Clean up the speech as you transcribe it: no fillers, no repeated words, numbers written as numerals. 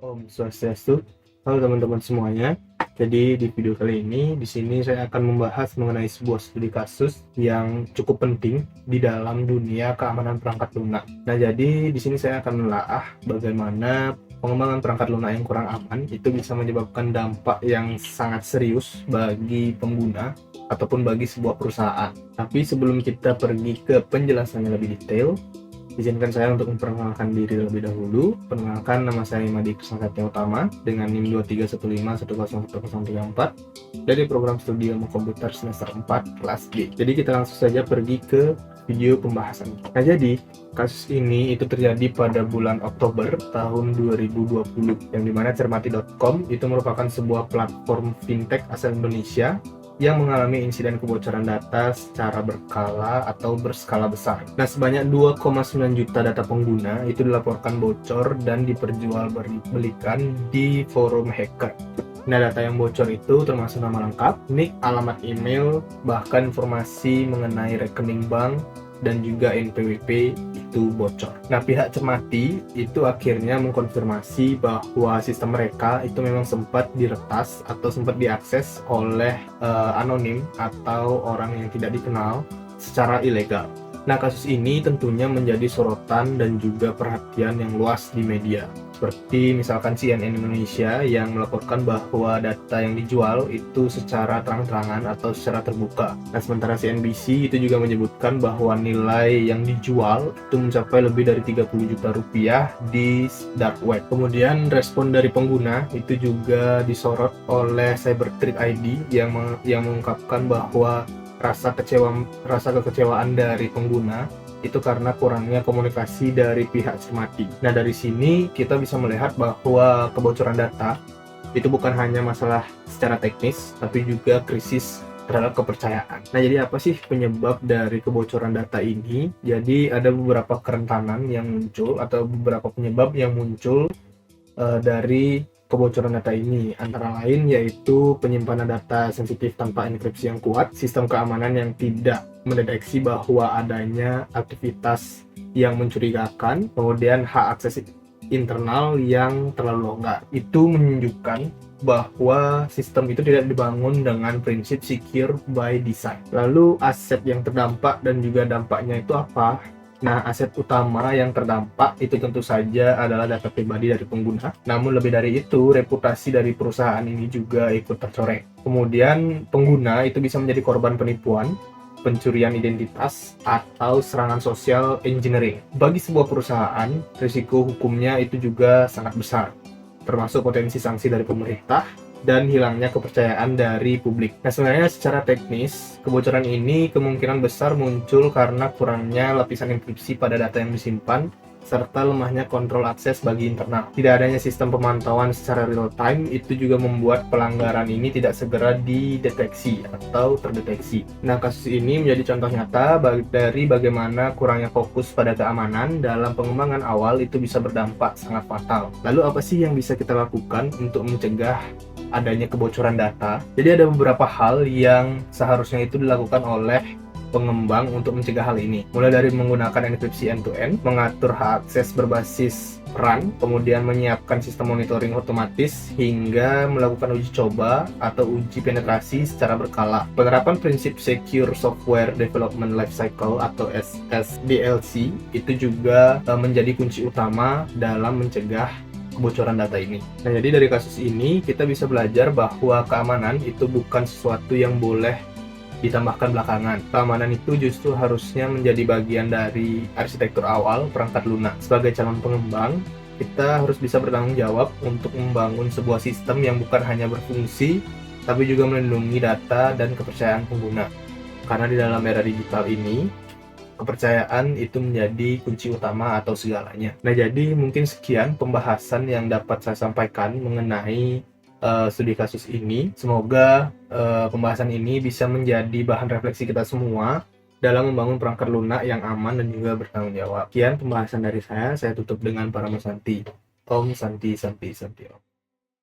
Om Swastiastu. Halo teman-teman semuanya. Jadi di video kali ini di sini saya akan membahas mengenai sebuah studi kasus yang cukup penting di dalam dunia keamanan perangkat lunak. Nah, jadi di sini saya akan menelaah bagaimana pengembangan perangkat lunak yang kurang aman itu bisa menyebabkan dampak yang sangat serius bagi pengguna ataupun bagi sebuah perusahaan. Tapi sebelum kita pergi ke penjelasannya lebih detail, izinkan saya untuk memperkenalkan diri terlebih dahulu. Perkenalkan, nama saya Imadi Krisnasatya Utama dengan NIM 2315101034 dari program studi ilmu komputer semester 4 kelas D. Jadi kita langsung saja pergi ke video pembahasan. Nah, jadi kasus ini itu terjadi pada bulan Oktober tahun 2020 yang dimana Cermati.com itu merupakan sebuah platform fintech asal Indonesia yang mengalami insiden kebocoran data secara berkala atau berskala besar. Nah, sebanyak 2,9 juta data pengguna itu dilaporkan bocor dan diperjualbelikan di forum hacker. Nah, data yang bocor itu termasuk nama lengkap, nick, alamat email, bahkan informasi mengenai rekening bank dan juga NPWP itu bocor. Nah, pihak Cermati itu akhirnya mengkonfirmasi bahwa sistem mereka itu memang sempat diretas atau sempat diakses oleh anonim atau orang yang tidak dikenal secara ilegal. Nah, kasus ini tentunya menjadi sorotan dan juga perhatian yang luas di media. Seperti misalkan CNN Indonesia yang melaporkan bahwa data yang dijual itu secara terang-terangan atau secara terbuka. Nah, sementara CNBC itu juga menyebutkan bahwa nilai yang dijual itu mencapai lebih dari 30 juta rupiah di dark web. Kemudian respon dari pengguna itu juga disorot oleh Cyberthreat ID yang mengungkapkan bahwa rasa kekecewaan dari pengguna itu karena kurangnya komunikasi dari pihak Cermati. Nah, dari sini kita bisa melihat bahwa kebocoran data itu bukan hanya masalah secara teknis, tapi juga krisis terhadap kepercayaan. Nah, jadi apa sih penyebab dari kebocoran data ini? Jadi ada beberapa kerentanan yang muncul atau beberapa penyebab yang muncul dari kebocoran data ini, antara lain yaitu penyimpanan data sensitif tanpa enkripsi yang kuat, sistem keamanan yang tidak mendeteksi bahwa adanya aktivitas yang mencurigakan, kemudian hak akses internal yang terlalu longgar. Itu menunjukkan bahwa sistem itu tidak dibangun dengan prinsip secure by design. Lalu aset yang terdampak dan juga dampaknya itu apa? Nah, aset utama yang terdampak itu tentu saja adalah data pribadi dari pengguna. Namun lebih dari itu, reputasi dari perusahaan ini juga ikut tercoreng. Kemudian pengguna itu bisa menjadi korban penipuan, pencurian identitas, atau serangan social engineering. Bagi sebuah perusahaan, risiko hukumnya itu juga sangat besar, termasuk potensi sanksi dari pemerintah dan hilangnya kepercayaan dari publik. Nah, sebenarnya secara teknis, kebocoran ini kemungkinan besar muncul karena kurangnya lapisan enkripsi pada data yang disimpan, serta lemahnya kontrol akses bagi internal. Tidak adanya sistem pemantauan secara real time itu juga membuat pelanggaran ini tidak segera dideteksi atau terdeteksi. Nah, kasus ini menjadi contoh nyata dari bagaimana kurangnya fokus pada keamanan dalam pengembangan awal itu bisa berdampak sangat fatal. Lalu apa sih yang bisa kita lakukan untuk mencegah adanya kebocoran data? Jadi ada beberapa hal yang seharusnya itu dilakukan oleh pengembang untuk mencegah hal ini, mulai dari menggunakan enkripsi end-to-end, mengatur hak akses berbasis peran, kemudian menyiapkan sistem monitoring otomatis, hingga melakukan uji coba atau uji penetrasi secara berkala. Penerapan prinsip Secure Software Development Lifecycle atau SDLC itu juga menjadi kunci utama dalam mencegah kebocoran data ini. Nah, jadi dari kasus ini kita bisa belajar bahwa keamanan itu bukan sesuatu yang boleh ditambahkan belakangan. Keamanan itu justru harusnya menjadi bagian dari arsitektur awal perangkat lunak. Sebagai calon pengembang, kita harus bisa bertanggung jawab untuk membangun sebuah sistem yang bukan hanya berfungsi, tapi juga melindungi data dan kepercayaan pengguna. Karena di dalam era digital ini, kepercayaan itu menjadi kunci utama atau segalanya. Nah, jadi mungkin sekian pembahasan yang dapat saya sampaikan mengenai studi kasus ini. Semoga pembahasan ini bisa menjadi bahan refleksi kita semua dalam membangun perangkat lunak yang aman dan juga bertanggung jawab. Sekian pembahasan dari saya tutup dengan Parama Santi. Om Santi Santi Santi Om.